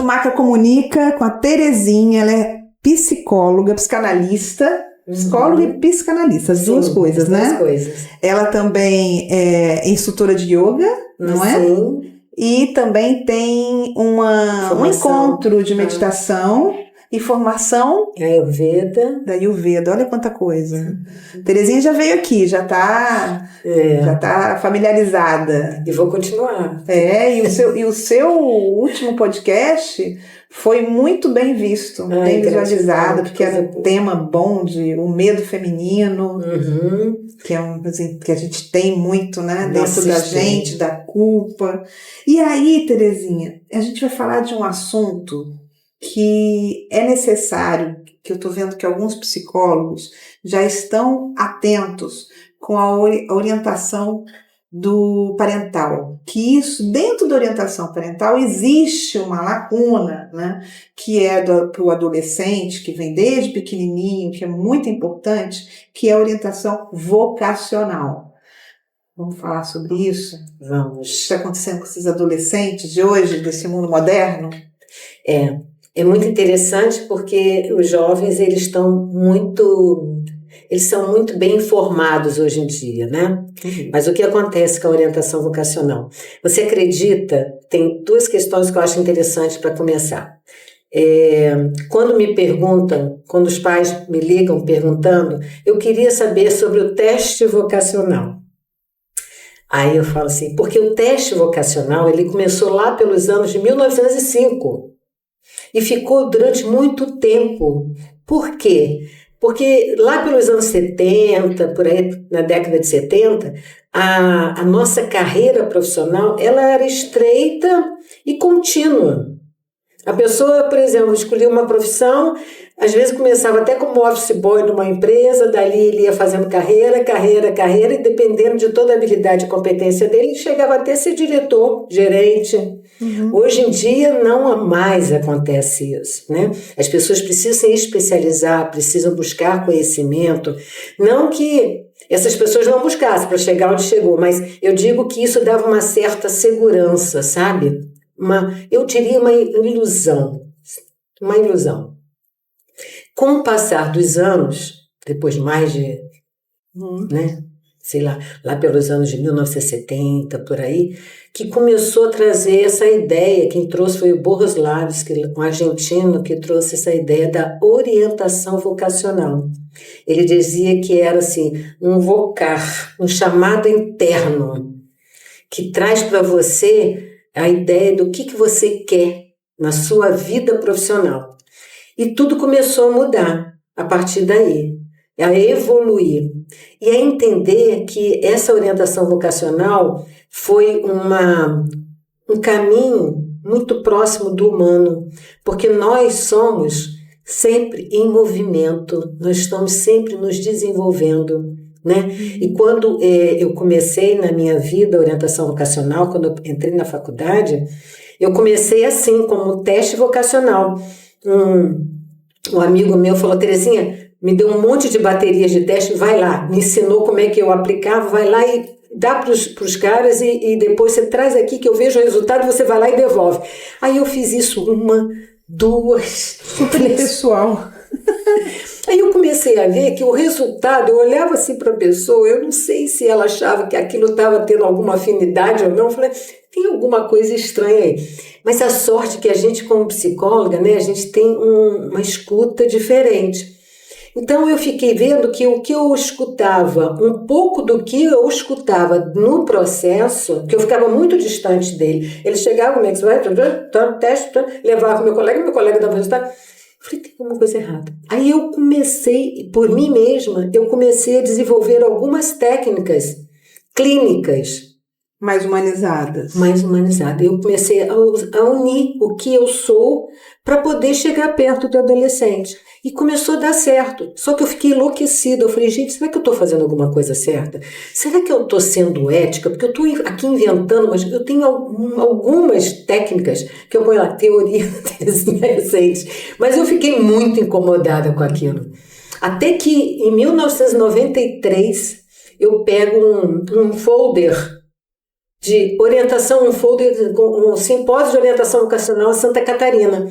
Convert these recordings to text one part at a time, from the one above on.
Maca Comunica com a Terezinha, ela é psicóloga, psicanalista, psicóloga e psicanalista, as duas coisas, né? As duas coisas. Ela também é instrutora de yoga, não é? Sim. E também tem um encontro de meditação e formação da Ayurveda. Olha quanta coisa. Terezinha já veio aqui, já tá familiarizada. E vou continuar. E o seu último podcast foi muito bem visto, bem visualizado, porque era um tema bom de o medo feminino, que é que a gente tem muito, né, dentro da gente, da culpa. E aí, Terezinha, a gente vai falar de um assunto que é necessário, que eu estou vendo que alguns psicólogos já estão atentos com a orientação do parental, que isso, dentro da orientação parental, existe uma lacuna, né, que é para o adolescente, que vem desde pequenininho, que é muito importante, que é a orientação vocacional. Vamos falar sobre isso? Vamos. O que está acontecendo com esses adolescentes de hoje, desse mundo moderno? É muito interessante porque os jovens, eles são muito bem informados hoje em dia, né? Mas o que acontece com a orientação vocacional? Você acredita? Tem duas questões que eu acho interessantes para começar. Quando me perguntam, quando os pais me ligam perguntando, eu queria saber sobre o teste vocacional. Aí eu falo assim, porque o teste vocacional, ele começou lá pelos anos de 1905. E ficou durante muito tempo. Por quê? Porque lá pelos anos 70, por aí na década de 70, a nossa carreira profissional ela era estreita e contínua. A pessoa, por exemplo, escolhia uma profissão, às vezes começava até como office boy numa empresa, dali ele ia fazendo carreira, e dependendo de toda a habilidade e competência dele, chegava até a ser diretor, gerente. Hoje em dia não mais acontece isso, né? As pessoas precisam se especializar, precisam buscar conhecimento, não que essas pessoas não buscassem para chegar onde chegou, mas eu digo que isso dava uma certa segurança, sabe? Eu diria uma ilusão. Com o passar dos anos, depois mais de, né, sei lá pelos anos de 1970, por aí, que começou a trazer essa ideia, quem trouxe foi o Bohuslawski, um argentino que trouxe essa ideia da orientação vocacional. Ele dizia que era assim, um vocar, um chamado interno, que traz para você a ideia do que você quer na sua vida profissional. E tudo começou a mudar a partir daí, a evoluir. E a entender que essa orientação vocacional foi um caminho muito próximo do humano, porque nós somos sempre em movimento, nós estamos sempre nos desenvolvendo, né? E quando eu comecei na minha vida a orientação vocacional, quando eu entrei na faculdade, eu comecei assim, como teste vocacional. Um amigo meu falou, Terezinha, me deu um monte de baterias de teste, vai lá, me ensinou como é que eu aplicava, vai lá e dá para os caras e depois você traz aqui que eu vejo o resultado, você vai lá e devolve. Aí eu fiz isso 1, 2, super pessoal. Aí eu comecei a ver que o resultado, eu olhava assim para a pessoa, eu não sei se ela achava que aquilo estava tendo alguma afinidade ou não, eu falei, tem alguma coisa estranha aí. Mas a sorte que a gente como psicóloga, né, a gente tem uma escuta diferente. Então eu fiquei vendo que o que eu escutava, um pouco do que eu escutava no processo, que eu ficava muito distante dele, ele chegava, como é que você vai? Teste, levava meu colega dava resultado. Eu falei, tem alguma coisa errada. Aí eu comecei, por mim mesma, a desenvolver algumas técnicas clínicas. Mais humanizadas. Eu comecei a unir o que eu sou para poder chegar perto do adolescente. E começou a dar certo. Só que eu fiquei enlouquecida. Eu falei, gente, será que eu estou fazendo alguma coisa certa? Será que eu estou sendo ética? Porque eu estou aqui inventando, mas eu tenho algumas técnicas que eu ponho lá, teoria recente. Mas eu fiquei muito incomodada com aquilo. Até que em 1993 eu pego um folder de orientação, um simpósio de orientação vocacional em Santa Catarina.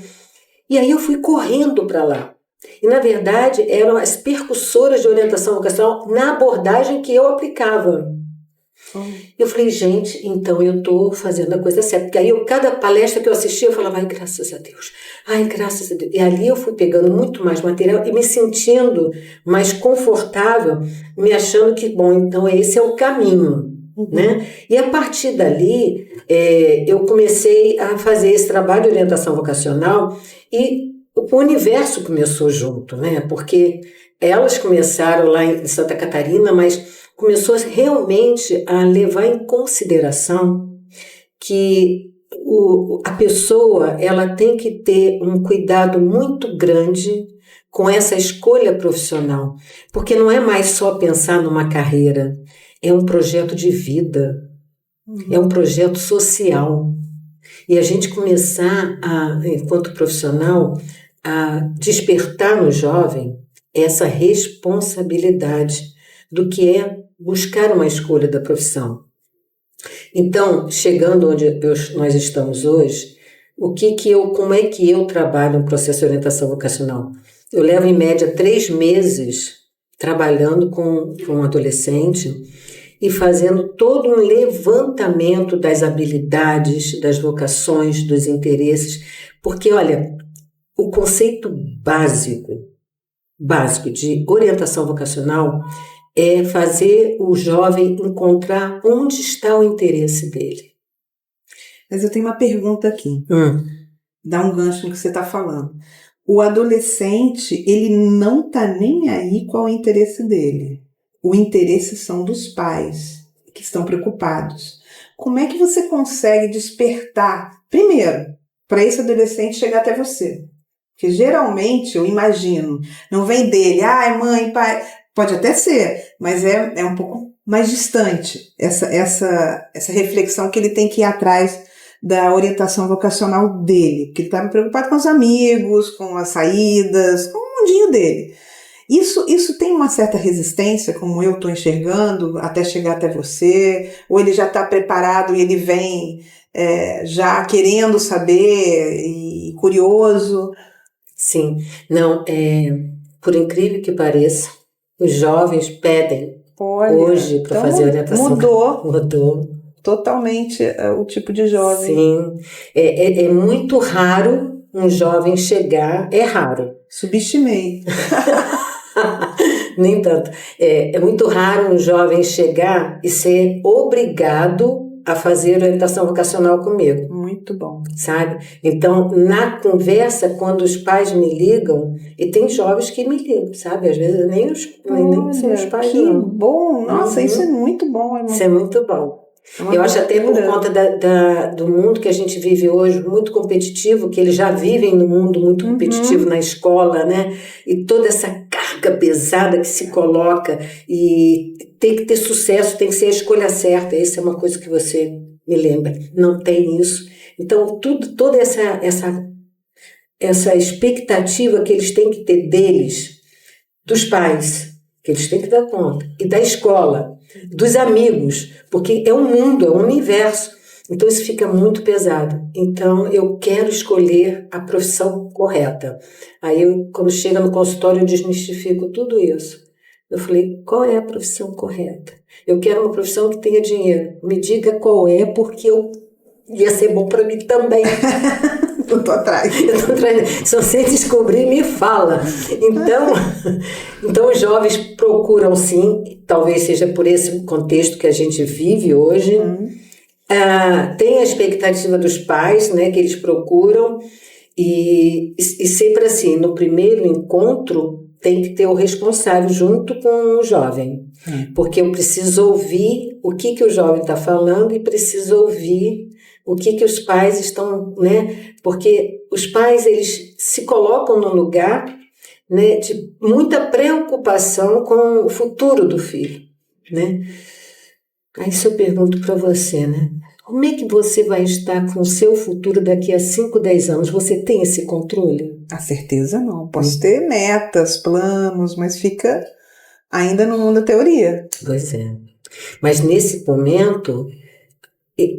E aí eu fui correndo para lá. E, na verdade, eram as percussoras de orientação vocacional na abordagem que eu aplicava. Eu falei, gente, então eu estou fazendo a coisa certa. Porque aí, cada palestra que eu assistia, eu falava, ai, graças a Deus. Ai, graças a Deus. E ali eu fui pegando muito mais material e me sentindo mais confortável, me achando que, bom, então esse é o caminho. Né? E a partir dali, eu comecei a fazer esse trabalho de orientação vocacional e o universo começou junto, né? Porque elas começaram lá em Santa Catarina, mas começou realmente a levar em consideração que a pessoa ela tem que ter um cuidado muito grande com essa escolha profissional, porque não é mais só pensar numa carreira, é um projeto de vida, é um projeto social. E a gente começar, enquanto profissional, a despertar no jovem essa responsabilidade do que é buscar uma escolha da profissão. Então, chegando onde nós estamos hoje, como é que eu trabalho um processo de orientação vocacional? Eu levo em média 3 meses trabalhando com um adolescente e fazendo todo um levantamento das habilidades, das vocações, dos interesses, porque, olha, o conceito básico de orientação vocacional é fazer o jovem encontrar onde está o interesse dele. Mas eu tenho uma pergunta aqui. Dá um gancho no que você está falando. O adolescente, ele não está nem aí qual é o interesse dele. O interesse são dos pais, que estão preocupados. Como é que você consegue despertar, primeiro, para esse adolescente chegar até você? Porque geralmente, eu imagino, não vem dele, ai, mãe, pai, pode até ser, mas é um pouco mais distante essa reflexão que ele tem que ir atrás da orientação vocacional dele, porque ele está preocupado com os amigos, com as saídas, com o mundinho dele. Isso tem uma certa resistência, como eu estou enxergando, até chegar até você, ou ele já está preparado e ele vem já querendo saber e curioso? Sim, não, por incrível que pareça, os jovens pedem hoje para fazer orientação. Mudou totalmente o tipo de jovem. Sim, é muito raro um jovem chegar, é raro. Subestimei. Nem tanto. É muito raro um jovem chegar e ser obrigado a fazer orientação vocacional comigo. Muito bom. Sabe? Então, na conversa, quando os pais me ligam, e tem jovens que me ligam, sabe? Às vezes nem são os pais. Que não. Bom! Nossa, isso é muito bom. Isso é muito bom. Eu acho até por conta do mundo que a gente vive hoje, muito competitivo, que eles já vivem no mundo muito competitivo na escola, né? E toda essa carga pesada que se coloca e tem que ter sucesso, tem que ser a escolha certa. Isso é uma coisa que você me lembra. Não tem isso. Então, toda essa expectativa que eles têm que ter deles, dos pais, que eles têm que dar conta, e da escola, dos amigos, porque é um mundo, é um universo. Então isso fica muito pesado. Então eu quero escolher a profissão correta. Aí quando chega no consultório eu desmistifico tudo isso. Eu falei, qual é a profissão correta? Eu quero uma profissão que tenha dinheiro. Me diga qual é, porque ia ser bom para mim também. Eu tô atrás. Se você descobrir, me fala. Então os jovens procuram sim, talvez seja por esse contexto que a gente vive hoje. Tem a expectativa dos pais, né, que eles procuram, e sempre assim, no primeiro encontro tem que ter o responsável junto com o jovem, porque eu preciso ouvir o que o jovem está falando e preciso ouvir o que os pais estão, né? Porque os pais, eles se colocam num lugar, né, de muita preocupação com o futuro do filho, né? Aí se eu pergunto para você, né? Como é que você vai estar com o seu futuro daqui a 5, 10 anos? Você tem esse controle? A certeza não. Posso ter metas, planos, mas fica ainda no mundo da teoria. Pois é. Mas nesse momento,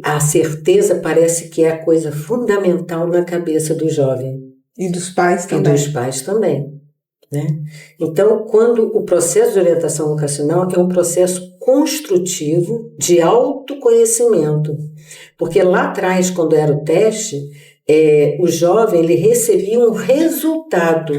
a certeza parece que é a coisa fundamental na cabeça do jovem. E dos pais também. E dos pais também. Né? Então, quando o processo de orientação vocacional é um processo construtivo de autoconhecimento, porque lá atrás, quando era o teste, o jovem ele recebia um resultado.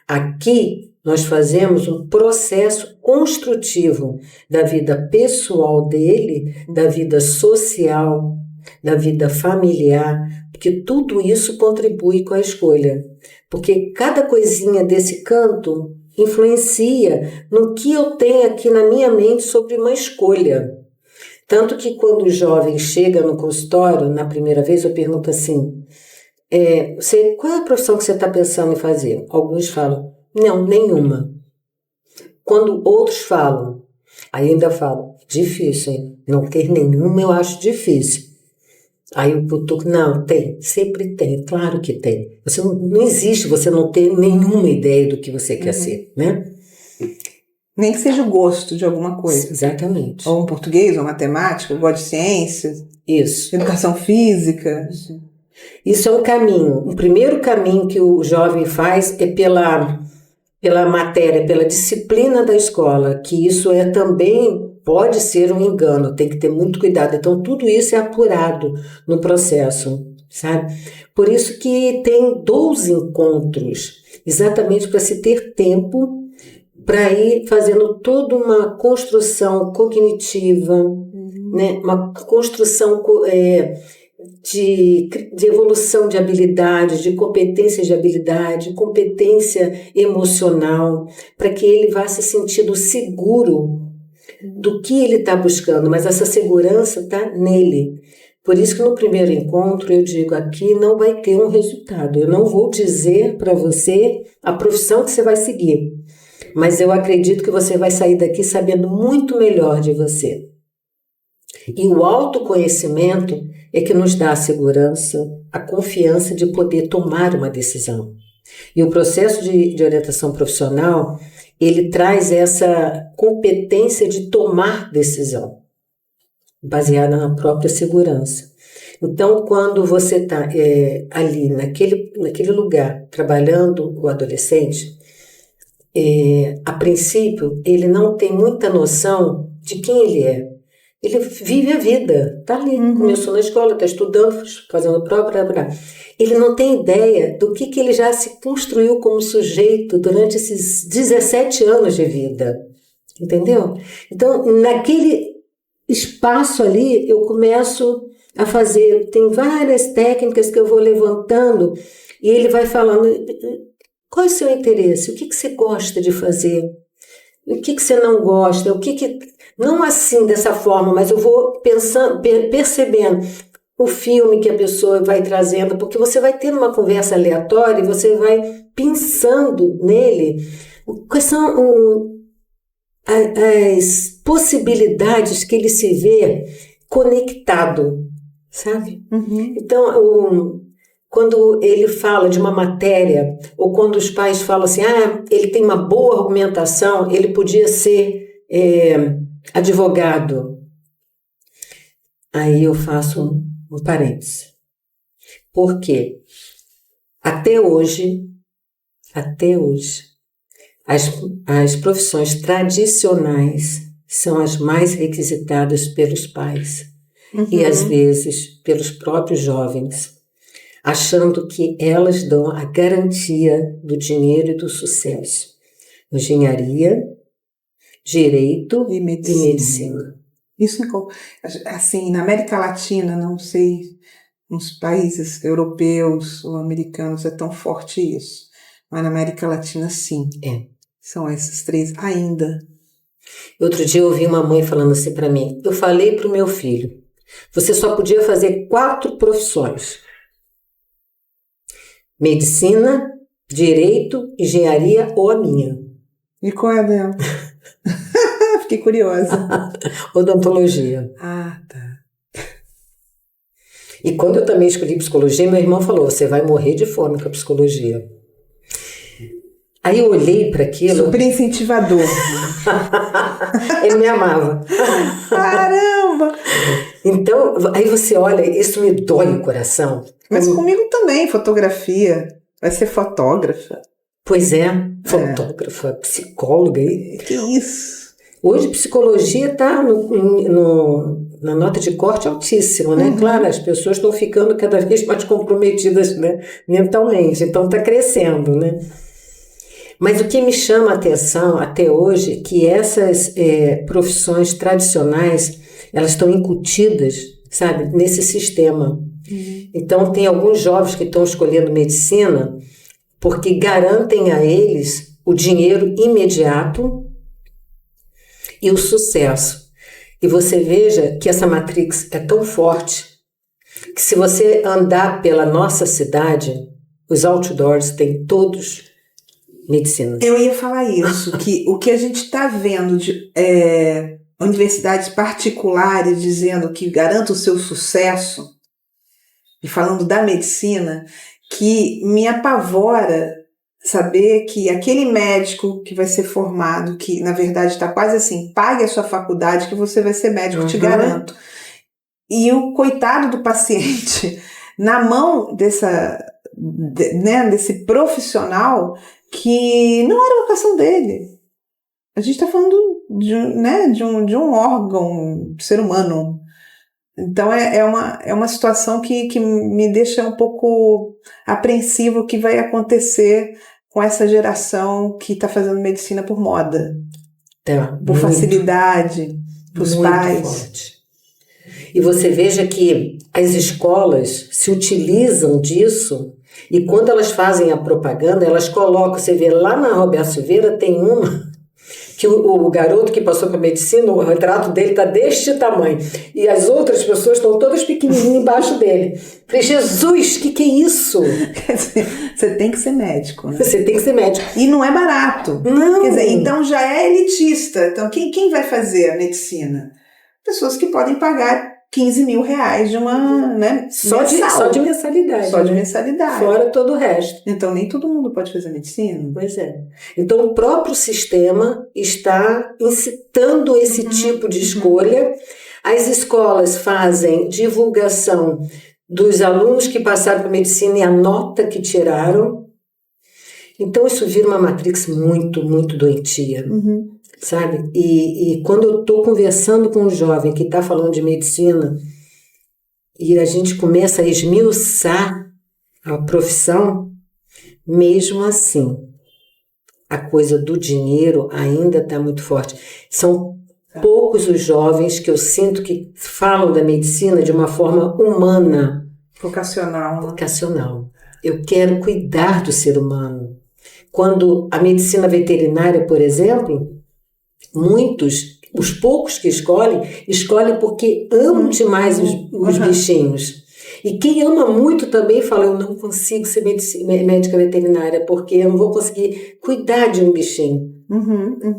Aqui nós fazemos um processo construtivo da vida pessoal dele, da vida social, da vida familiar, porque tudo isso contribui com a escolha. Porque cada coisinha desse canto influencia no que eu tenho aqui na minha mente sobre uma escolha. Tanto que quando o jovem chega no consultório, na primeira vez, eu pergunto assim, qual é a profissão que você está pensando em fazer? Alguns falam, não, nenhuma. Quando outros falam, aí eu ainda falo, difícil, hein? Não ter nenhuma eu acho difícil. Aí o cutuco, não, tem, sempre tem, claro que tem. Você não existe você não ter nenhuma ideia do que você quer ser, né? Nem que seja o gosto de alguma coisa. Exatamente. Ou um português, ou matemática, ou gosto de ciências. Isso. Educação física. Isso é um caminho. O primeiro caminho que o jovem faz é pela matéria, pela disciplina da escola, que isso também pode ser um engano, tem que ter muito cuidado. Então, tudo isso é apurado no processo, sabe? Por isso que tem 12 encontros, exatamente para se ter tempo para ir fazendo toda uma construção cognitiva, né? Uma construção de evolução de habilidades, de competência de habilidade, competência emocional, para que ele vá se sentindo seguro do que ele está buscando, mas essa segurança está nele. Por isso que no primeiro encontro eu digo, aqui não vai ter um resultado. Eu não vou dizer para você a profissão que você vai seguir, mas eu acredito que você vai sair daqui sabendo muito melhor de você. E o autoconhecimento é que nos dá a segurança, a confiança de poder tomar uma decisão. E o processo de orientação profissional, ele traz essa competência de tomar decisão, baseada na própria segurança. Então, quando você está ali naquele lugar, trabalhando o adolescente, a princípio, ele não tem muita noção de quem ele é. Ele vive a vida, está ali, começou na escola, está estudando, fazendo prova, ele não tem ideia do que ele já se construiu como sujeito durante esses 17 anos de vida, entendeu? Então, naquele espaço ali, eu começo a fazer, tem várias técnicas que eu vou levantando, e ele vai falando, qual é o seu interesse? O que você gosta de fazer? O que você não gosta? Não assim, dessa forma, mas eu vou pensando, percebendo o filme que a pessoa vai trazendo, porque você vai ter uma conversa aleatória e você vai pensando nele quais são as possibilidades que ele se vê conectado, sabe? Então, quando ele fala de uma matéria, ou quando os pais falam assim, ele tem uma boa argumentação, ele podia ser advogado. Aí eu faço um parêntese. Por quê? Até hoje, as profissões tradicionais são as mais requisitadas pelos pais e às vezes pelos próprios jovens, achando que elas dão a garantia do dinheiro e do sucesso. Engenharia, direito e medicina. Isso, assim, na América Latina, não sei, nos países europeus ou americanos é tão forte isso, mas na América Latina, sim. São esses três ainda. Outro dia eu ouvi uma mãe falando assim para mim, eu falei para o meu filho, você só podia fazer 4 profissões. Medicina, direito, engenharia ou a minha. E qual é a dela? Fiquei curiosa. Odontologia. Tá. E quando eu também escolhi psicologia, meu irmão falou, você vai morrer de fome com a psicologia. Aí eu olhei para aquilo... Super incentivador. Ele me amava. Caramba! Então, aí você olha, isso me dói o coração. Mas comigo também, fotografia. Vai ser fotógrafa. Pois é, fotógrafa, psicóloga. Que isso? Hoje psicologia está na nota de corte altíssima, né? Claro, as pessoas estão ficando cada vez mais comprometidas, né, mentalmente, então está crescendo, né? Mas o que me chama a atenção até hoje é que essas profissões tradicionais, elas estão incutidas, sabe, nesse sistema. Então tem alguns jovens que estão escolhendo medicina porque garantem a eles o dinheiro imediato e o sucesso. E você veja que essa matrix é tão forte que se você andar pela nossa cidade, os outdoors têm todos medicina. Eu ia falar isso, que o que a gente está vendo de universidades particulares dizendo que garanta o seu sucesso, e falando da medicina, que me apavora saber que aquele médico que vai ser formado, que na verdade está quase assim, pague a sua faculdade que você vai ser médico, te garanto. E o coitado do paciente, na mão desse profissional que não era a vocação dele. A gente está falando de um órgão, ser humano. Então é uma situação que me deixa um pouco apreensivo o que vai acontecer com essa geração que está fazendo medicina por moda, por facilidade, para os pais. Forte. E você veja que as escolas se utilizam disso e quando elas fazem a propaganda, elas colocam, você vê lá na Roberto Silveira tem uma que o garoto que passou para medicina, o retrato dele está deste tamanho. E as outras pessoas estão todas pequenininhas embaixo dele. Falei, Jesus, que é isso? Quer dizer, você tem que ser médico, né? Você tem que ser médico. E não é barato. Não. Quer dizer, então já é elitista. Então quem vai fazer a medicina? Pessoas que podem pagar 15 mil reais de uma, né, só de mensalidade. Só de mensalidade. Fora todo o resto. Então nem todo mundo pode fazer medicina. Pois é. Então o próprio sistema está incitando esse tipo de escolha. As escolas fazem divulgação dos alunos que passaram por medicina e a nota que tiraram. Então isso vira uma matrix muito, muito doentia. Sabe? E quando eu estou conversando com um jovem que está falando de medicina e a gente começa a esmiuçar a profissão, mesmo assim, a coisa do dinheiro ainda está muito forte. São poucos os jovens que eu sinto que falam da medicina de uma forma humana. Vocacional. Vocacional. Eu quero cuidar do ser humano. Quando a medicina veterinária, por exemplo, os poucos que escolhem porque amam demais os bichinhos. E quem ama muito também fala, eu não consigo ser médica veterinária porque eu não vou conseguir cuidar de um bichinho.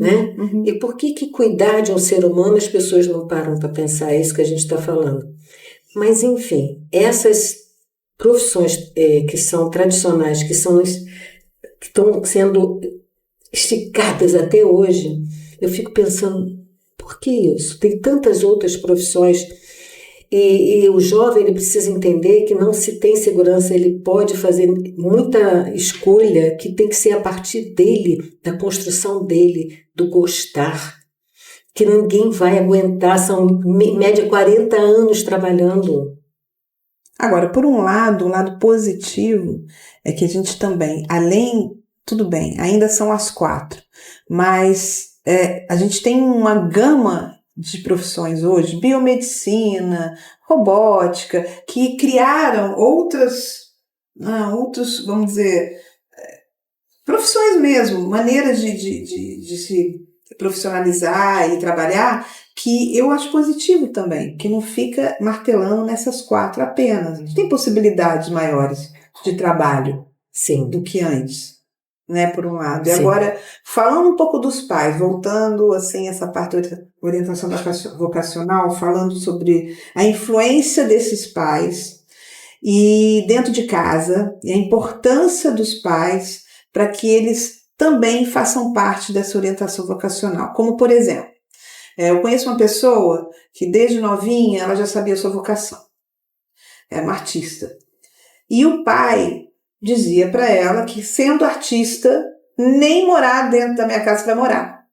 Né? E por que cuidar de um ser humano as pessoas não param para pensar? É isso que a gente está falando. Mas, enfim, essas profissões que são tradicionais, que estão sendo esticadas até hoje, eu fico pensando, por que isso? Tem tantas outras profissões e o jovem ele precisa entender que não se tem segurança, ele pode fazer muita escolha que tem que ser a partir dele, da construção dele, do gostar, que ninguém vai aguentar, são em média 40 anos trabalhando. Agora, por um lado, o lado positivo é que a gente também, tudo bem, ainda são as 4, mas a gente tem uma gama de profissões hoje, biomedicina, robótica, que criaram outros, vamos dizer, profissões mesmo, maneiras de se profissionalizar e trabalhar, que eu acho positivo também, que não fica martelando nessas 4 apenas. A gente tem possibilidades maiores de trabalho, sim, do que antes. Né, por um lado. Sim. E agora, falando um pouco dos pais, voltando assim essa parte da orientação vocacional, falando sobre a influência desses pais e dentro de casa, e a importância dos pais para que eles também façam parte dessa orientação vocacional. Como, por exemplo, Eu conheço uma pessoa que desde novinha ela já sabia a sua vocação. Era uma artista. E o pai dizia para ela que, sendo artista, nem morar dentro da minha casa vai morar.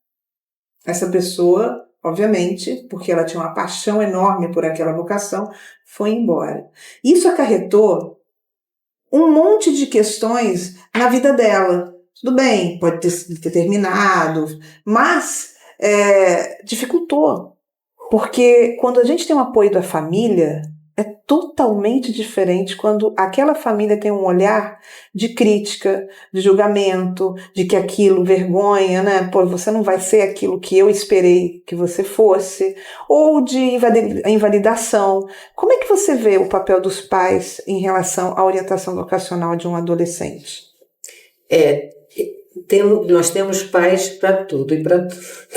Essa pessoa, obviamente, porque ela tinha uma paixão enorme por aquela vocação, foi embora. Isso acarretou um monte de questões na vida dela. Tudo bem, pode ter terminado, mas dificultou. Porque quando a gente tem o apoio da família, é totalmente diferente quando aquela família tem um olhar de crítica, de julgamento, de que aquilo, vergonha, né? Pô, você não vai ser aquilo que eu esperei que você fosse, ou de invalidação. Como é que você vê o papel dos pais em relação à orientação vocacional de um adolescente? Nós temos pais para tudo e para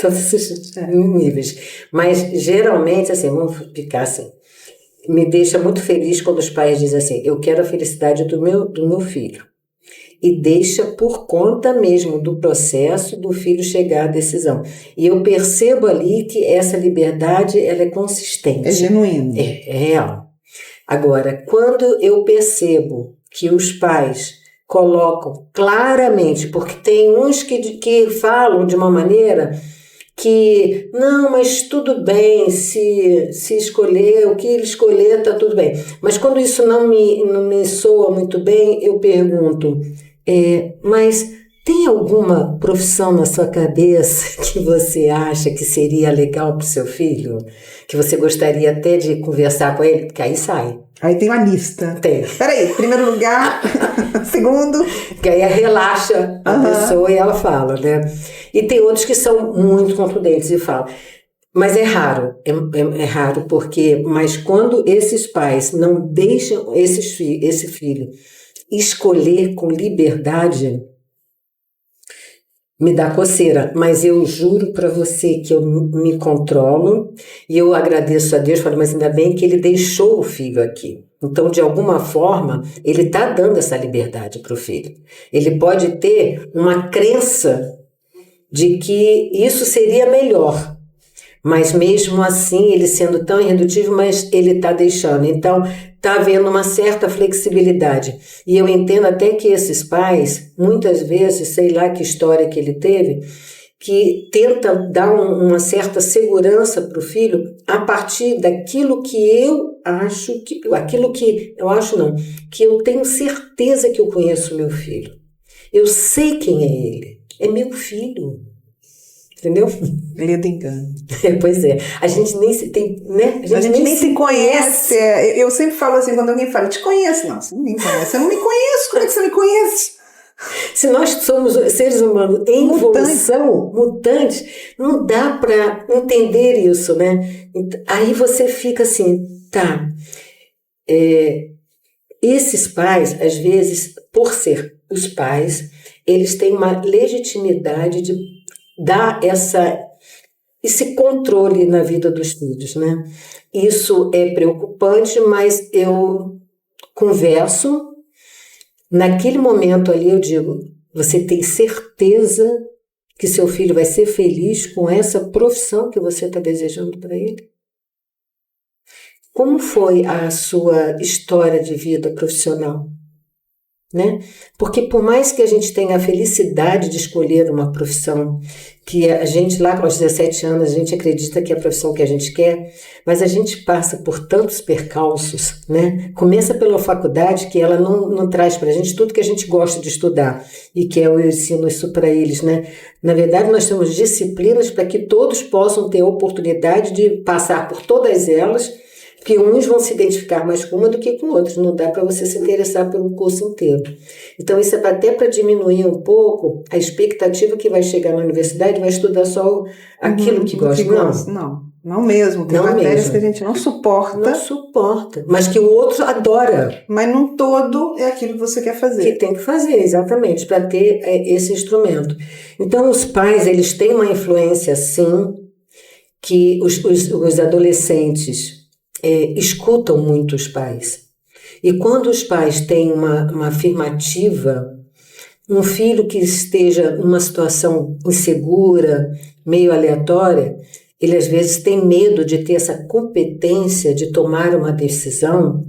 todos os níveis. Mas, geralmente, assim, vamos ficar assim, me deixa muito feliz quando os pais dizem assim, eu quero a felicidade do meu filho. E deixa por conta mesmo do processo do filho chegar à decisão. E eu percebo ali que essa liberdade ela é consistente. É genuína. É real. Agora, quando eu percebo que os pais colocam claramente, porque tem uns que falam de uma maneira que, não, mas tudo bem, se escolher, o que ele escolher, tá tudo bem. Mas quando isso não me soa muito bem, eu pergunto, mas tem alguma profissão na sua cabeça que você acha que seria legal para o seu filho? Que você gostaria até de conversar com ele? Porque aí sai. Aí tem uma lista. Tem. Peraí, primeiro lugar, segundo... Que aí relaxa a pessoa e ela fala, né? E tem outros que são muito contundentes e falam. Mas é raro, é raro porque... Mas quando esses pais não deixam esse filho escolher com liberdade, me dá coceira, mas eu juro para você que eu me controlo e eu agradeço a Deus, falo, mas ainda bem que ele deixou o filho aqui. Então, de alguma forma, ele está dando essa liberdade para o filho. Ele pode ter uma crença de que isso seria melhor, mas mesmo assim, ele sendo tão irredutível, mas ele está deixando. Então, está havendo uma certa flexibilidade. E eu entendo até que esses pais, muitas vezes, sei lá que história que ele teve, que tenta dar uma certa segurança para o filho a partir daquilo que eu acho, que eu tenho certeza que eu conheço meu filho. Eu sei quem é ele. É meu filho. Entendeu? Ledo engano. Pois é. A gente nem se tem, né? A gente nem se conhece. Eu sempre falo assim, quando alguém fala, te conheço. Não, você não me conhece. Eu não me conheço. Como é que você me conhece? Se nós somos seres humanos em evolução, mutantes, não dá para entender isso, né? Aí você fica assim, tá. Esses pais, às vezes, por ser os pais, eles têm uma legitimidade de dar esse controle na vida dos filhos, né? Isso é preocupante, mas eu converso, naquele momento ali eu digo, você tem certeza que seu filho vai ser feliz com essa profissão que você está desejando para ele? Como foi a sua história de vida profissional? Né? Porque por mais que a gente tenha a felicidade de escolher uma profissão, que a gente lá com os 17 anos, a gente acredita que é a profissão que a gente quer, mas a gente passa por tantos percalços, né? Começa pela faculdade, que ela não traz para a gente tudo que a gente gosta de estudar, e que eu ensino isso para eles, né? Na verdade, nós temos disciplinas para que todos possam ter a oportunidade de passar por todas elas, que uns vão se identificar mais com uma do que com outros. Não dá para você se interessar pelo curso inteiro. Então, isso é até para diminuir um pouco a expectativa que vai chegar na universidade, vai estudar só aquilo que gosta. Não mesmo. Tem matérias que a gente não suporta. Não suporta. Mas que o outro adora. Mas não todo é aquilo que você quer fazer. Que tem que fazer, exatamente, para ter esse instrumento. Então, os pais, eles têm uma influência, sim, que os adolescentes escutam muito os pais. E quando os pais têm uma afirmativa, um filho que esteja numa situação insegura, meio aleatória, ele às vezes tem medo de ter essa competência de tomar uma decisão,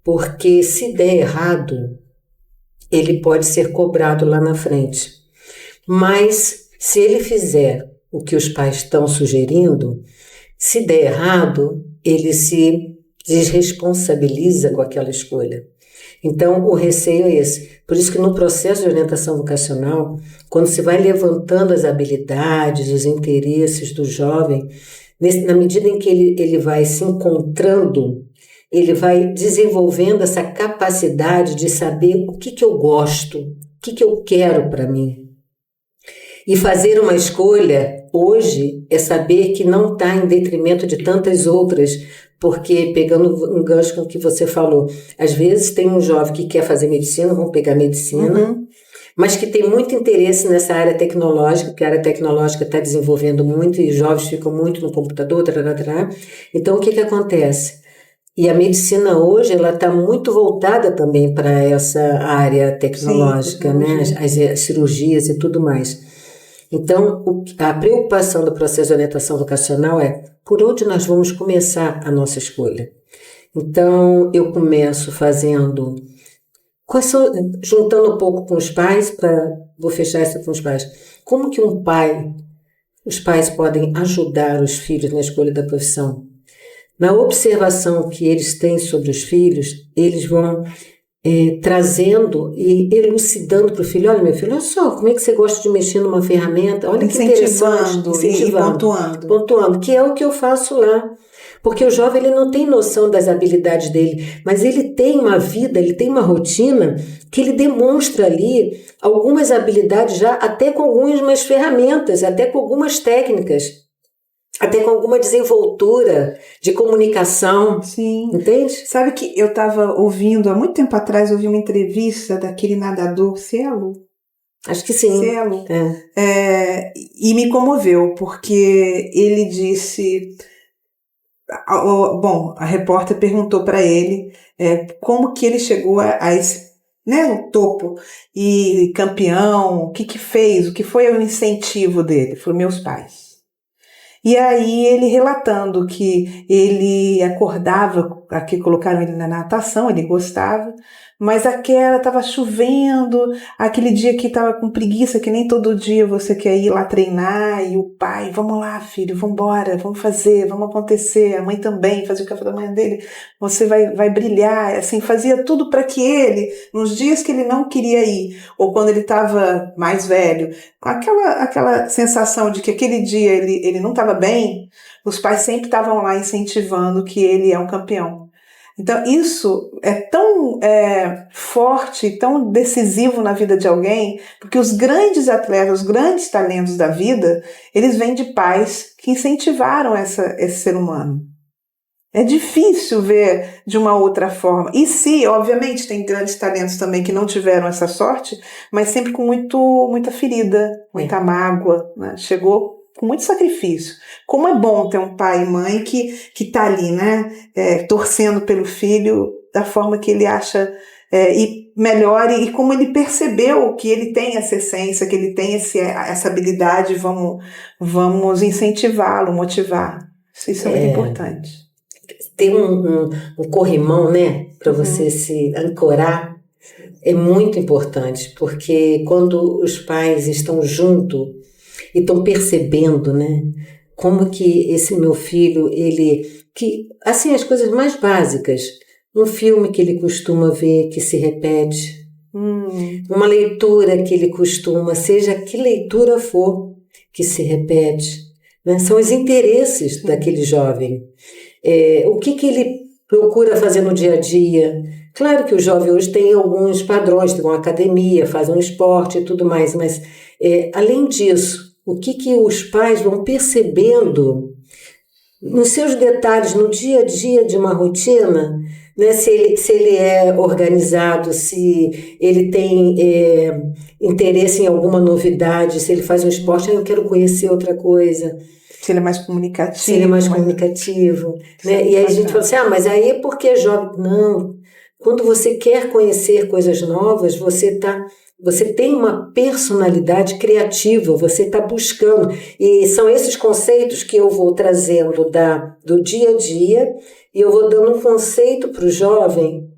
porque se der errado, ele pode ser cobrado lá na frente. Mas se ele fizer o que os pais estão sugerindo, se der errado, ele se desresponsabiliza com aquela escolha. Então, o receio é esse. Por isso que no processo de orientação vocacional, quando se vai levantando as habilidades, os interesses do jovem, na medida em que ele vai se encontrando, ele vai desenvolvendo essa capacidade de saber o que eu gosto, o que eu quero para mim. E fazer uma escolha, hoje, é saber que não está em detrimento de tantas outras, porque, pegando um gancho com o que você falou, às vezes tem um jovem que quer fazer medicina, vamos pegar medicina, mas que tem muito interesse nessa área tecnológica, porque a área tecnológica está desenvolvendo muito e os jovens ficam muito no computador, Então, o que acontece? E a medicina hoje, ela está muito voltada também para essa área tecnológica, sim, né? As cirurgias e tudo mais. Então, a preocupação do processo de orientação vocacional é por onde nós vamos começar a nossa escolha. Então, eu começo fazendo, juntando um pouco com os pais, vou fechar isso com os pais. Como que os pais podem ajudar os filhos na escolha da profissão? Na observação que eles têm sobre os filhos, eles vão trazendo e elucidando para o filho, olha meu filho, olha só, como é que você gosta de mexer numa ferramenta, olha que interessante, incentivando e pontuando, que é o que eu faço lá, porque o jovem ele não tem noção das habilidades dele, mas ele tem uma vida, ele tem uma rotina que ele demonstra ali algumas habilidades já, até com algumas ferramentas, até com algumas técnicas, até com alguma desenvoltura de comunicação. Sim. Entende? Sabe que eu estava ouvindo, há muito tempo atrás, ouvi uma entrevista daquele nadador, Cielo? Acho que sim. Cielo. E me comoveu, porque ele disse... Bom, a repórter perguntou para ele como que ele chegou a esse, né, no topo, e campeão, o que fez, o que foi o incentivo dele? Falou, meus pais. E aí ele relatando que ele acordava, aqui colocaram ele na natação, ele gostava, mas aquela estava chovendo, aquele dia que estava com preguiça, que nem todo dia você quer ir lá treinar, e o pai, vamos lá filho, vamos embora, vamos fazer, vamos acontecer, a mãe também, fazia o café da manhã dele, você vai brilhar, assim, fazia tudo para que ele, nos dias que ele não queria ir, ou quando ele estava mais velho, aquela sensação de que aquele dia ele não estava bem, os pais sempre estavam lá incentivando que ele é um campeão. Então isso é tão forte, tão decisivo na vida de alguém, porque os grandes atletas, os grandes talentos da vida, eles vêm de pais que incentivaram esse ser humano. É difícil ver de uma outra forma. E se, obviamente, tem grandes talentos também que não tiveram essa sorte, mas sempre com muita ferida, muita mágoa, né? Chegou com muito sacrifício. Como é bom ter um pai e mãe que tá ali, né? Torcendo pelo filho da forma que ele acha e melhor, e como ele percebeu que ele tem essa essência, que ele tem essa habilidade, vamos incentivá-lo, motivar. Isso é muito importante. Ter um corrimão, né? Para você se ancorar é muito importante, porque quando os pais estão juntos e estão percebendo, né? Como que esse meu filho, assim, as coisas mais básicas, um filme que ele costuma ver, que se repete, uma leitura que ele costuma, seja que leitura for, que se repete, né? São os interesses daquele jovem. O que ele procura fazer no dia a dia. Claro que o jovem hoje tem alguns padrões, tem uma academia, faz um esporte e tudo mais, mas além disso, o que os pais vão percebendo nos seus detalhes, no dia a dia de uma rotina, né? Se ele é organizado, se ele tem interesse em alguma novidade, se ele faz um esporte, eu quero conhecer outra coisa. Se ele é mais comunicativo. Né? E aí a gente fala assim, mas aí é porque é jovem. Não, quando você quer conhecer coisas novas, você tem uma personalidade criativa, você está buscando. E são esses conceitos que eu vou trazendo do dia a dia, e eu vou dando um conceito para o jovem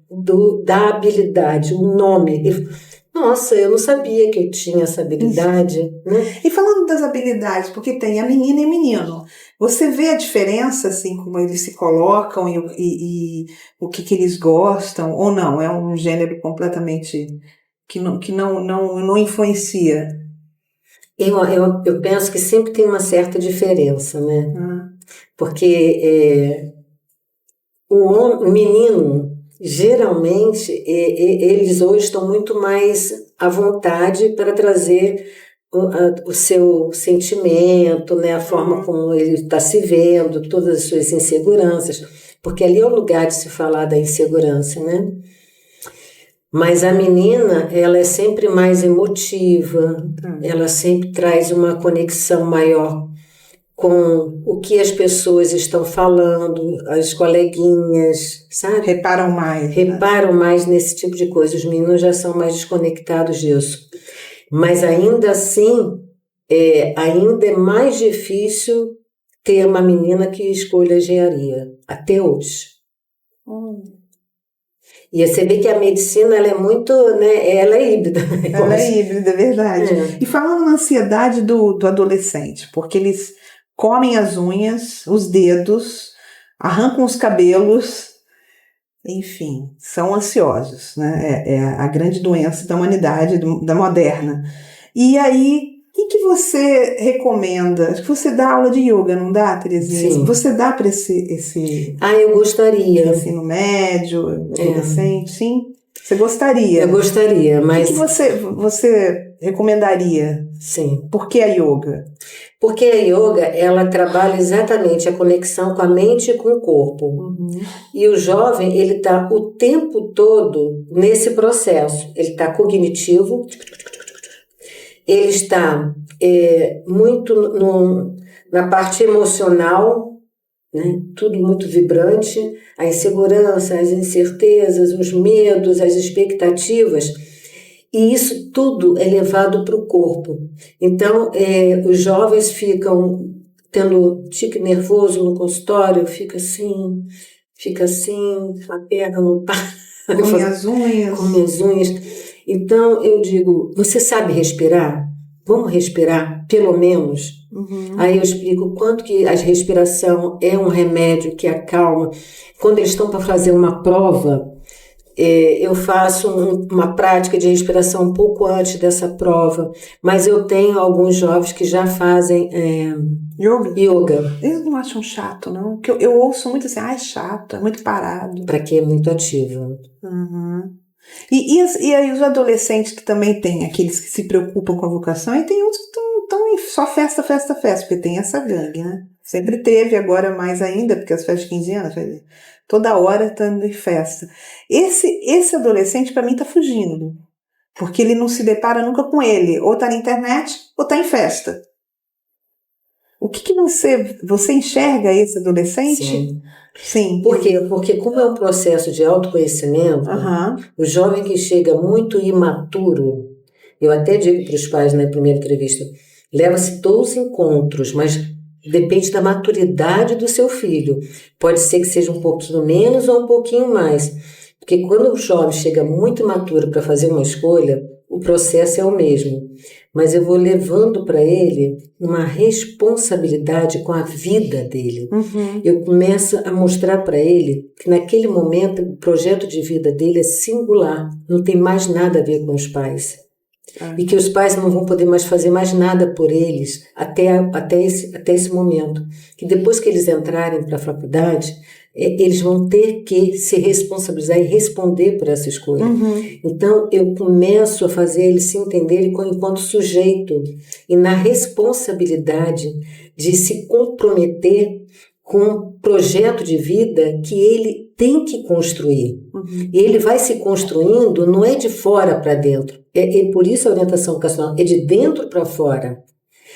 da habilidade, o nome. Nossa, eu não sabia que eu tinha essa habilidade. Né? E falando das habilidades, porque tem a menina e o menino, você vê a diferença, assim, como eles se colocam e o que eles gostam, ou não? É um gênero completamente que não influencia? Eu penso que sempre tem uma certa diferença, né? Porque o menino, geralmente, eles hoje estão muito mais à vontade para trazer o seu sentimento, né? A forma como ele está se vendo, todas as suas inseguranças, porque ali é o lugar de se falar da insegurança, né? Mas a menina, ela é sempre mais emotiva, ela sempre traz uma conexão maior com o que as pessoas estão falando, as coleguinhas, sabe? Reparam mais. Reparam mais nesse tipo de coisa. Os meninos já são mais desconectados disso. Mas ainda assim, ainda é mais difícil ter uma menina que escolha engenharia, até hoje. E você vê que a medicina, ela é muito, né, ela é híbrida. Ela é híbrida, é verdade. E falando na ansiedade do adolescente, porque eles comem as unhas, os dedos, arrancam os cabelos, enfim, são ansiosos, né? É a grande doença da humanidade, da moderna. E aí, o que você recomenda? Acho que você dá aula de yoga, não dá, Terezinha? Sim. Você dá para esse eu gostaria. Ensino médio, adolescente, sim? Você gostaria? Eu gostaria, mas... O que você recomendaria? Sim. Por que a yoga? Porque a yoga, ela trabalha exatamente a conexão com a mente e com o corpo. E o jovem, ele está o tempo todo nesse processo. Ele está cognitivo, ele está muito na parte emocional, né? Tudo muito vibrante, a insegurança, as incertezas, os medos, as expectativas. E isso tudo é levado para o corpo. Então, os jovens ficam tendo tique nervoso no consultório, fica assim, a perna não para. Come as unhas. Come as unhas. Então, eu digo, você sabe respirar? Vamos respirar, pelo menos? Aí eu explico o quanto que a respiração é um remédio que acalma. Quando eles estão para fazer uma prova, eu faço uma prática de respiração um pouco antes dessa prova, mas eu tenho alguns jovens que já fazem yoga. Eles não acham chato, não? Porque eu ouço muito assim, é chato, é muito parado. Para quem é muito ativo. E aí os adolescentes que também tem, aqueles que se preocupam com a vocação, e tem outros que estão em só festa, porque tem essa gangue, né? Sempre teve, agora mais ainda, porque as festas de 15 anos, toda hora estando em festa. Esse adolescente, para mim, tá fugindo. Porque ele não se depara nunca com ele. Ou tá na internet, ou tá em festa. O que você enxerga esse adolescente? Sim. Por quê? Porque como é um processo de autoconhecimento, o jovem que chega muito imaturo, eu até digo para os pais na primeira entrevista, leva-se todos os encontros, mas depende da maturidade do seu filho. Pode ser que seja um pouquinho menos ou um pouquinho mais. Porque quando o jovem chega muito imaturo para fazer uma escolha, o processo é o mesmo. Mas eu vou levando para ele uma responsabilidade com a vida dele. Eu começo a mostrar para ele que naquele momento o projeto de vida dele é singular, não tem mais nada a ver com os pais. E que os pais não vão poder mais fazer mais nada por eles até esse momento. Que depois que eles entrarem para a faculdade, eles vão ter que se responsabilizar e responder por essa escolha. Então, eu começo a fazer eles se entenderem enquanto sujeito e na responsabilidade de se comprometer com um projeto de vida que ele tem que construir. E ele vai se construindo, não é de fora para dentro. Por isso a orientação vocacional é de dentro para fora.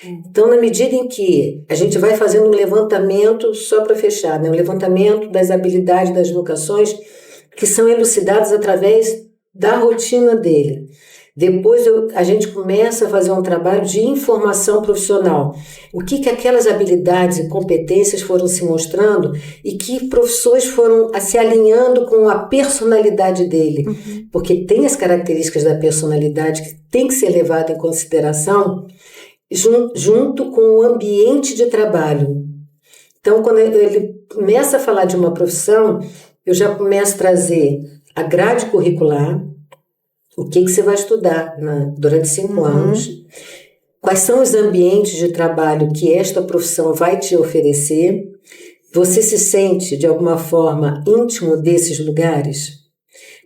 Então, na medida em que a gente vai fazendo um levantamento, só para fechar, né? Um levantamento das habilidades, das vocações, que são elucidados através da rotina dele. Depois a gente começa a fazer um trabalho de informação profissional. O que aquelas habilidades e competências foram se mostrando e que profissões foram se alinhando com a personalidade dele. Porque tem as características da personalidade que tem que ser levada em consideração junto com o ambiente de trabalho. Então, quando ele começa a falar de uma profissão, eu já começo a trazer a grade curricular, o que você vai estudar durante 5 anos, quais são os ambientes de trabalho que esta profissão vai te oferecer, você se sente, de alguma forma, íntimo desses lugares?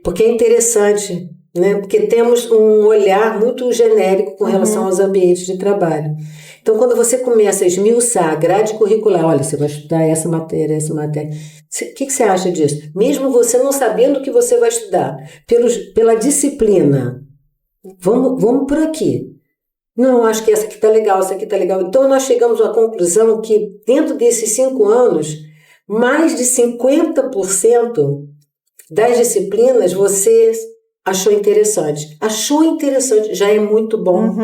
Porque é interessante, né? Porque temos um olhar muito genérico com relação aos ambientes de trabalho. Então, quando você começa a esmiuçar a grade curricular, olha, você vai estudar essa matéria. O que você acha disso? Mesmo você não sabendo o que você vai estudar, pela disciplina, vamos por aqui. Não, acho que essa aqui está legal, essa aqui está legal. Então, nós chegamos à conclusão que, dentro desses 5 anos, mais de 50% das disciplinas você achou interessante. Achou interessante, já é muito bom.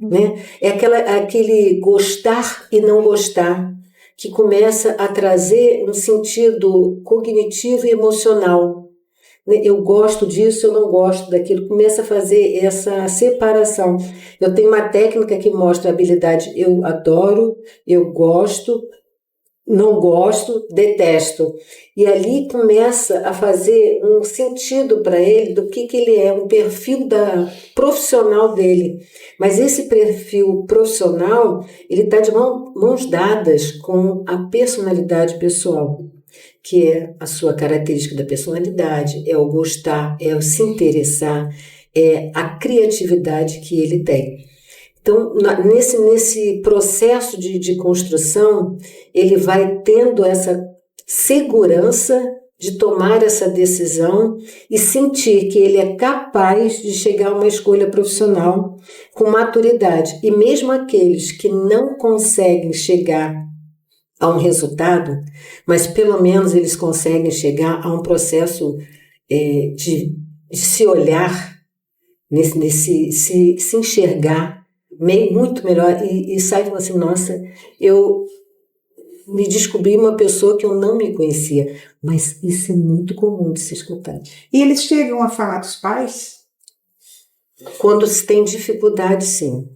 Né? É aquele gostar e não gostar que começa a trazer um sentido cognitivo e emocional. Eu gosto disso, eu não gosto daquilo. Começa a fazer essa separação. Eu tenho uma técnica que mostra a habilidade. Eu adoro, eu gosto, não gosto, detesto. E ali começa a fazer um sentido para ele do que ele é, um perfil profissional dele. Mas esse perfil profissional, ele está de mãos dadas com a personalidade pessoal, que é a sua característica da personalidade, é o gostar, é o se interessar, é a criatividade que ele tem. Então, nesse processo de construção, ele vai tendo essa segurança de tomar essa decisão e sentir que ele é capaz de chegar a uma escolha profissional com maturidade. E mesmo aqueles que não conseguem chegar a um resultado, mas pelo menos eles conseguem chegar a um processo de se olhar, se enxergar muito melhor e sai falando assim, nossa, eu me descobri uma pessoa que eu não me conhecia. Mas isso é muito comum de se escutar. E eles chegam a falar dos pais? Quando se tem dificuldade, sim.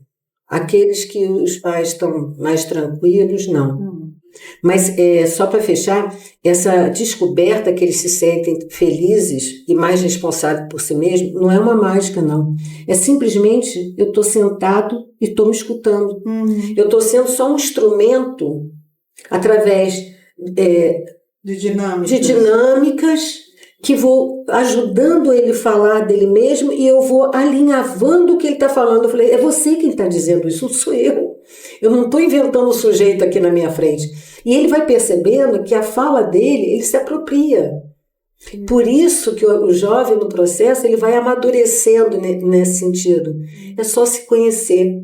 Aqueles que os pais estão mais tranquilos, não. Mas só para fechar, essa descoberta que eles se sentem felizes e mais responsáveis por si mesmos, não é uma mágica, não. É simplesmente eu estou sentado e estou me escutando. Eu estou sendo só um instrumento através de dinâmicas que vou ajudando ele a falar dele mesmo e eu vou alinhavando o que ele está falando. Eu falei, é você quem está dizendo isso, não sou eu. Eu não estou inventando um sujeito aqui na minha frente. E ele vai percebendo que a fala dele, ele se apropria. Por isso que o jovem no processo, ele vai amadurecendo nesse sentido. É só se conhecer.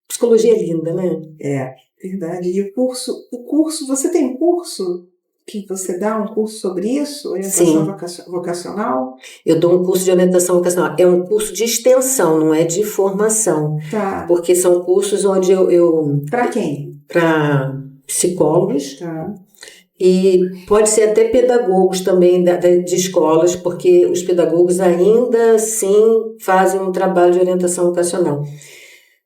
Psicologia é linda, né? É, verdade. E o curso, você tem um curso que você dá, um curso sobre isso? Orientação vocacional? Eu dou um curso de orientação vocacional. É um curso de extensão, não é de formação. Tá. Porque são cursos onde eu Para quem? Para psicólogos. Tá. E pode ser até pedagogos também de escolas, porque os pedagogos ainda assim fazem um trabalho de orientação vocacional.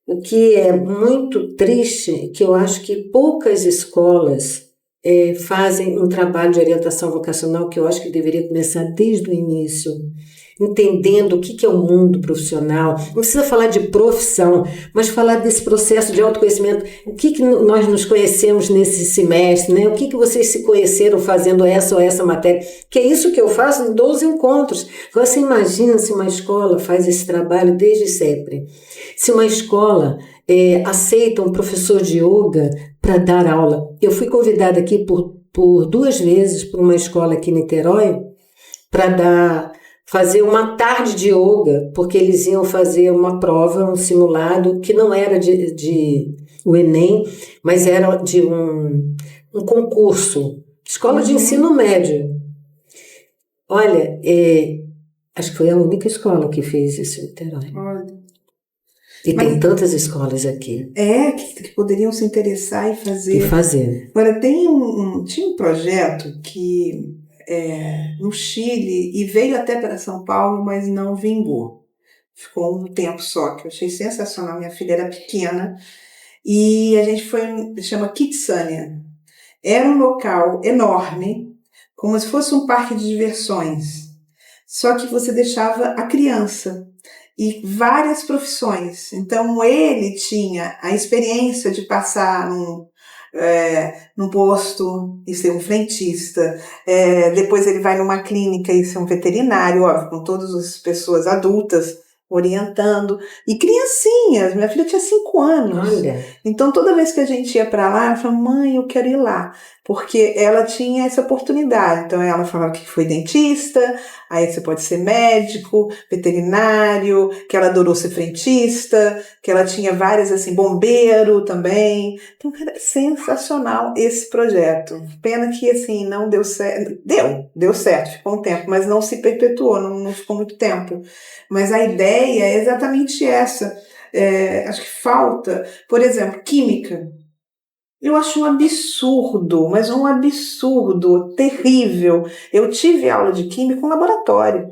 O que é muito triste, que eu acho que poucas escolas fazem um trabalho de orientação vocacional, que eu acho que deveria começar desde o início, entendendo o que é o mundo profissional. Não precisa falar de profissão, mas falar desse processo de autoconhecimento. O que nós nos conhecemos nesse semestre, né? O que vocês se conheceram fazendo essa ou essa matéria? Que é isso que eu faço em 12 encontros. Você imagina se uma escola faz esse trabalho desde sempre. Se uma escola aceita um professor de yoga para dar aula. Eu fui convidada aqui por 2 vezes por uma escola aqui em Niterói para fazer uma tarde de yoga, porque eles iam fazer uma prova, um simulado, que não era de o Enem, mas era de um concurso, escola de ensino médio. Olha, acho que foi a única escola que fez isso em Niterói. Olha. E tem tantas escolas aqui. Que poderiam se interessar e fazer. E fazer. Agora, tinha um projeto que no Chile, e veio até para São Paulo, mas não vingou. Ficou um tempo só, que eu achei sensacional. Minha filha era pequena, e a gente chama Kitsania. Era um local enorme, como se fosse um parque de diversões, só que você deixava a criança e várias profissões. Então ele tinha a experiência de passar num posto e ser um frentista, depois ele vai numa clínica e ser um veterinário, óbvio, com todas as pessoas adultas orientando, e criancinhas, minha filha tinha 5 anos. Olha. Então toda vez que a gente ia para lá, ela falava, mãe, eu quero ir lá, porque ela tinha essa oportunidade. Então ela falava que foi dentista, aí você pode ser médico, veterinário, que ela adorou ser frentista, que ela tinha várias, assim, bombeiro também. Então era sensacional esse projeto. Pena que, assim, não deu certo. Deu certo, ficou um tempo, mas não se perpetuou, não ficou muito tempo. Mas a ideia é exatamente essa. Acho que falta, por exemplo, química. Eu acho um absurdo, mas um absurdo, terrível. Eu tive aula de química em laboratório.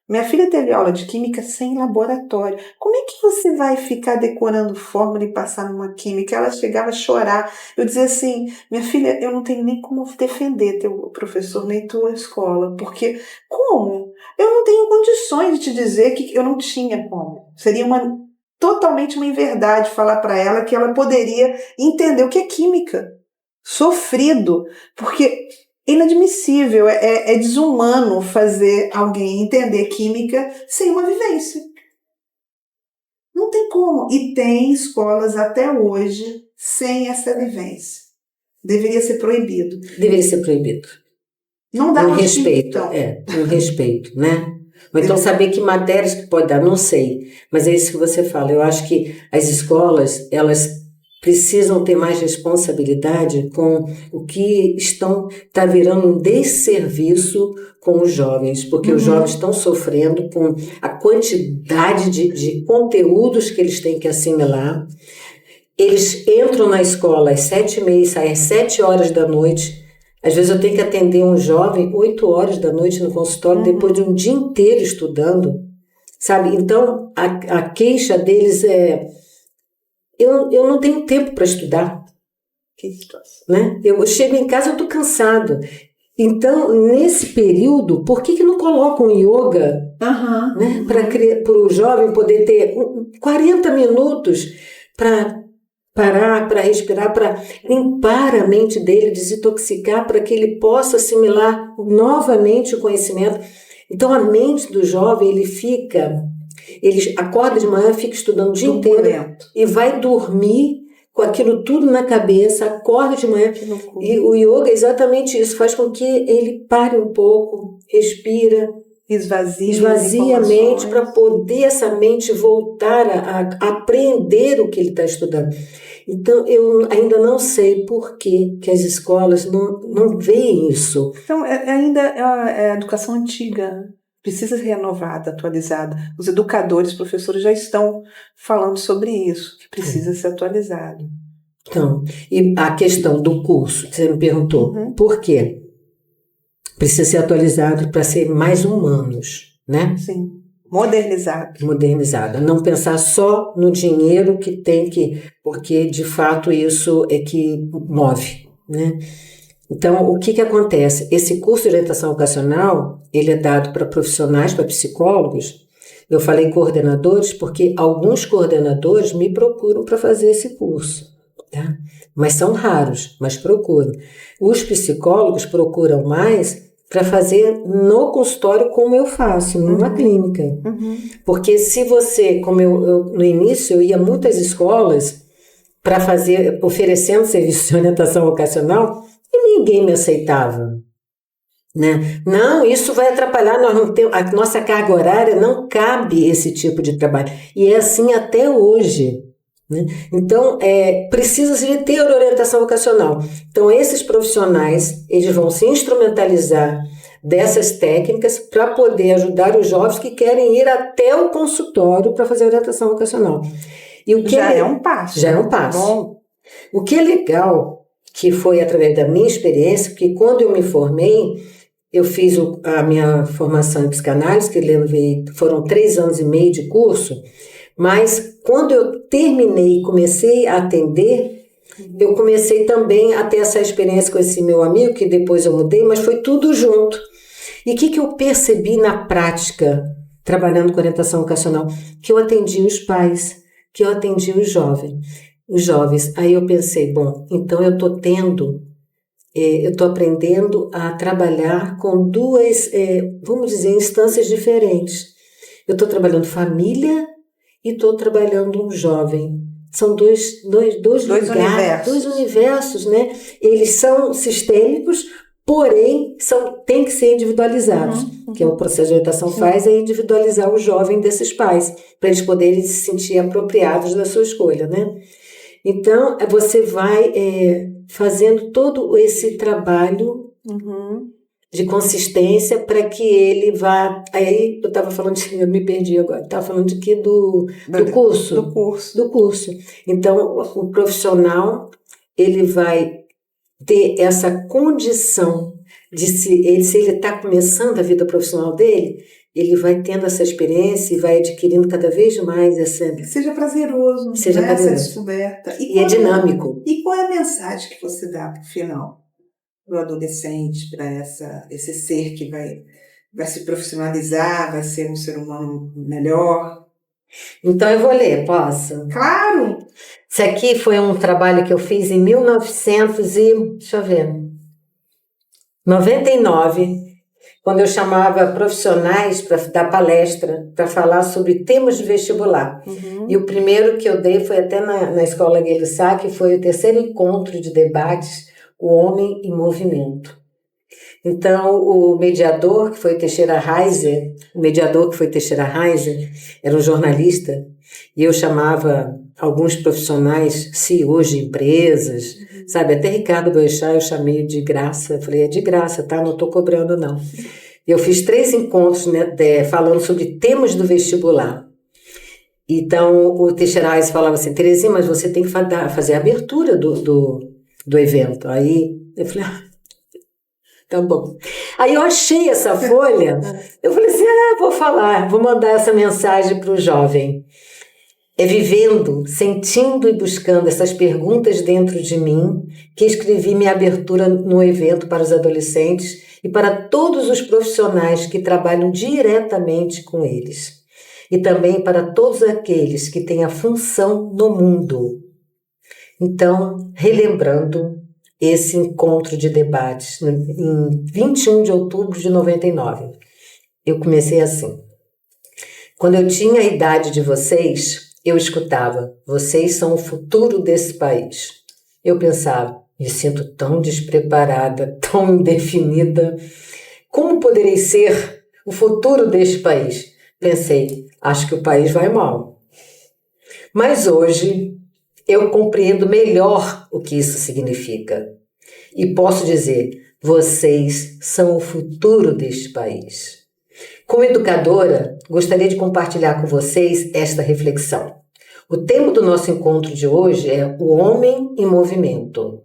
Minha filha teve aula de química sem laboratório. Como é que você vai ficar decorando fórmula e passar numa química? Ela chegava a chorar. Eu dizia assim, minha filha, eu não tenho nem como defender teu professor, nem tua escola. Porque, como? Eu não tenho condições de te dizer que eu não tinha como. Seria totalmente uma inverdade falar para ela que ela poderia entender o que é química. Sofrido. Porque é inadmissível, é desumano fazer alguém entender química sem uma vivência. Não tem como. E tem escolas até hoje sem essa vivência. Deveria ser proibido. Deveria ser proibido. Não dá um respeito, um respeito, né? Ou então saber que matérias que pode dar, não sei. Mas é isso que você fala. Eu acho que as escolas, elas precisam ter mais responsabilidade com o que está virando um desserviço com os jovens, porque os jovens estão sofrendo com a quantidade de conteúdos que eles têm que assimilar. Eles entram na escola às 7h30 e saem às 7h da noite. Às vezes eu tenho que atender um jovem 8h da noite no consultório, depois de um dia inteiro estudando, sabe? Então, a queixa deles é... Eu não tenho tempo para estudar. Que situação. Né? Eu chego em casa, eu estou cansado. Então, nesse período, por que não colocam yoga, né? Para o jovem poder ter 40 minutos para parar, para respirar, para limpar a mente dele, desintoxicar, para que ele possa assimilar novamente o conhecimento. Então, a mente do jovem, ele acorda de manhã, fica estudando o dia inteiro e vai dormir com aquilo tudo na cabeça, acorda de manhã. E o yoga é exatamente isso, faz com que ele pare um pouco, respira, esvazia a mente para poder essa mente voltar a aprender o que ele está estudando. Então, eu ainda não sei por que as escolas não veem isso. Então, ainda é a educação antiga, precisa ser renovada, atualizada. Os educadores, professores já estão falando sobre isso, que precisa ser atualizado. Então, e a questão do curso, que você me perguntou, por quê? Precisa ser atualizado para ser mais humanos, né? Sim. Modernizado. Não pensar só no dinheiro que tem que... Porque, de fato, isso é que move, né? Então, o que acontece? Esse curso de orientação vocacional, ele é dado para profissionais, para psicólogos. Eu falei coordenadores porque alguns coordenadores me procuram para fazer esse curso, tá? Mas são raros, mas procuram. Os psicólogos procuram mais para fazer no consultório como eu faço, numa clínica. Porque se você, como eu no início, eu ia a muitas escolas para fazer, oferecendo serviço de orientação vocacional e ninguém me aceitava. Né? Não, isso vai atrapalhar, nós não temos, a nossa carga horária não cabe esse tipo de trabalho. E é assim até hoje. Né? Então, precisa de ter orientação vocacional. Então, esses profissionais, eles vão se instrumentalizar dessas técnicas para poder ajudar os jovens que querem ir até o consultório para fazer orientação vocacional. E o que já é um passo. Já é um passo. Bom. O que é legal, que foi através da minha experiência, porque quando eu me formei, eu fiz a minha formação em psicanálise, que foram 3 anos e meio de curso, mas quando eu terminei e comecei a atender, eu comecei também a ter essa experiência com esse meu amigo, que depois eu mudei, mas foi tudo junto. E o que eu percebi na prática, trabalhando com orientação vocacional? Que eu atendi os pais, que eu atendi os jovens. Aí eu pensei, bom, então eu estou aprendendo a trabalhar com 2, vamos dizer, instâncias diferentes. Eu estou trabalhando família e estou trabalhando um jovem. São dois universos, né? Eles são sistêmicos, porém têm que ser individualizados. Que é o processo de orientação faz, é individualizar o jovem desses pais, para eles poderem se sentir apropriados da sua escolha, né? Então, você vai fazendo todo esse trabalho de consistência para que ele vá... Aí eu estava falando eu me perdi agora, estava falando de quê? Do curso. Do curso. Então, o profissional, ele vai ter essa condição de se ele está começando a vida profissional dele, ele vai tendo essa experiência e vai adquirindo cada vez mais essa... Seja prazeroso, essa descoberta. E é dinâmico. E qual é a mensagem que você dá para o final? Para o adolescente, para esse ser que vai se profissionalizar, vai ser um ser humano melhor? Então eu vou ler, posso? Claro! Isso aqui foi um trabalho que eu fiz em 1999, quando eu chamava profissionais para dar palestra, para falar sobre temas de vestibular. E o primeiro que eu dei foi até na Escola Gay-Lussac, que foi o 3º encontro de debates, O Homem em Movimento. Então, o mediador, que foi Teixeira Reiser, era um jornalista, e eu chamava alguns profissionais, CEOs de empresas, sabe? Até Ricardo Boechat eu chamei de graça, eu falei, é de graça, tá? Não estou cobrando, não. Eu fiz 3 encontros, né, falando sobre temas do vestibular. Então, o Teixeira Reiser falava assim, Terezinha, mas você tem que fazer a abertura do evento. Aí eu falei, tá bom. Aí eu achei essa folha, eu falei assim, vou mandar essa mensagem para o jovem. É vivendo, sentindo e buscando essas perguntas dentro de mim que escrevi minha abertura no evento para os adolescentes e para todos os profissionais que trabalham diretamente com eles. E também para todos aqueles que têm a função no mundo. Então, relembrando esse encontro de debates em 21 de outubro de 99. Eu comecei assim. Quando eu tinha a idade de vocês, eu escutava, vocês são o futuro desse país. Eu pensava, me sinto tão despreparada, tão indefinida. Como poderei ser o futuro deste país? Pensei, acho que o país vai mal. Mas hoje eu compreendo melhor o que isso significa. E posso dizer, vocês são o futuro deste país. Como educadora, gostaria de compartilhar com vocês esta reflexão. O tema do nosso encontro de hoje é o homem em movimento.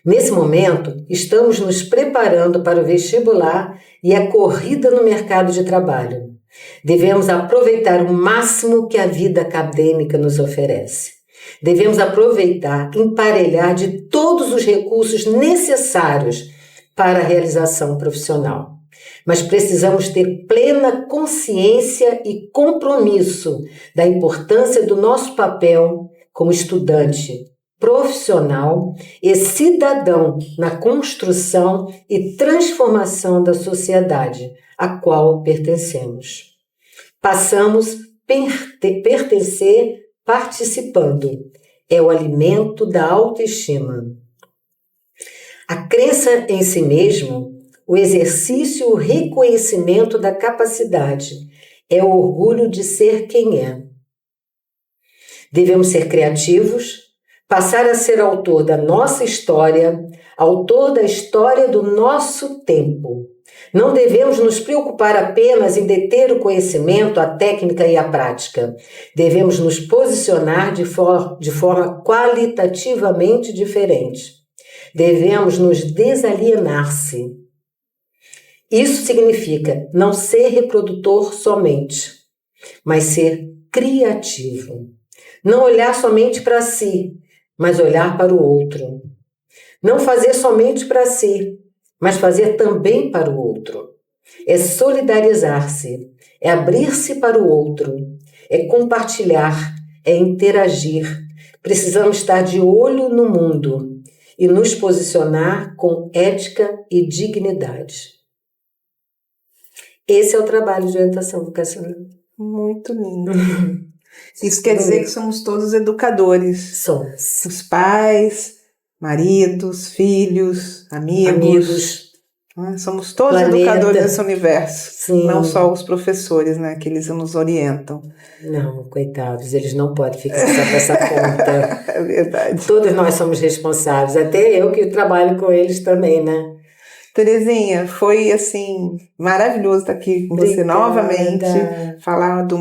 Nesse momento, estamos nos preparando para o vestibular e a corrida no mercado de trabalho. Devemos aproveitar o máximo que a vida acadêmica nos oferece. Devemos aproveitar, emparelhar de todos os recursos necessários para a realização profissional. Mas precisamos ter plena consciência e compromisso da importância do nosso papel como estudante, profissional e cidadão na construção e transformação da sociedade a qual pertencemos. Passamos a pertencer participando. É o alimento da autoestima. A crença em si mesmo, o exercício e o reconhecimento da capacidade é o orgulho de ser quem é. Devemos ser criativos, passar a ser autor da nossa história, autor da história do nosso tempo. Não devemos nos preocupar apenas em deter o conhecimento, a técnica e a prática. Devemos nos posicionar de forma qualitativamente diferente. Devemos nos desalienar-se. Isso significa não ser reprodutor somente, mas ser criativo. Não olhar somente para si, mas olhar para o outro. Não fazer somente para si, mas fazer também para o outro. É solidarizar-se, é abrir-se para o outro, é compartilhar, é interagir. Precisamos estar de olho no mundo e nos posicionar com ética e dignidade. Esse é o trabalho de orientação vocacional. Muito lindo. Isso quer dizer que somos todos educadores. Somos. Os pais, maridos, filhos, amigos. Somos todos educadores desse universo. Sim. Não só os professores, né, que eles nos orientam. Não, coitados, eles não podem ficar só com essa conta. É verdade. Todos nós somos responsáveis, até eu que trabalho com eles também, né? Terezinha, foi assim maravilhoso estar aqui com você novamente, falar de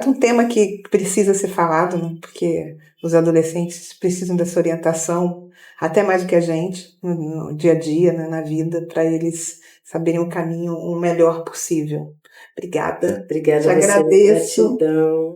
um tema que precisa ser falado, né? Porque os adolescentes precisam dessa orientação, até mais do que a gente, no dia a dia, né, na vida, para eles saberem o caminho o melhor possível. Obrigada. Obrigada. Te agradeço. Gratidão.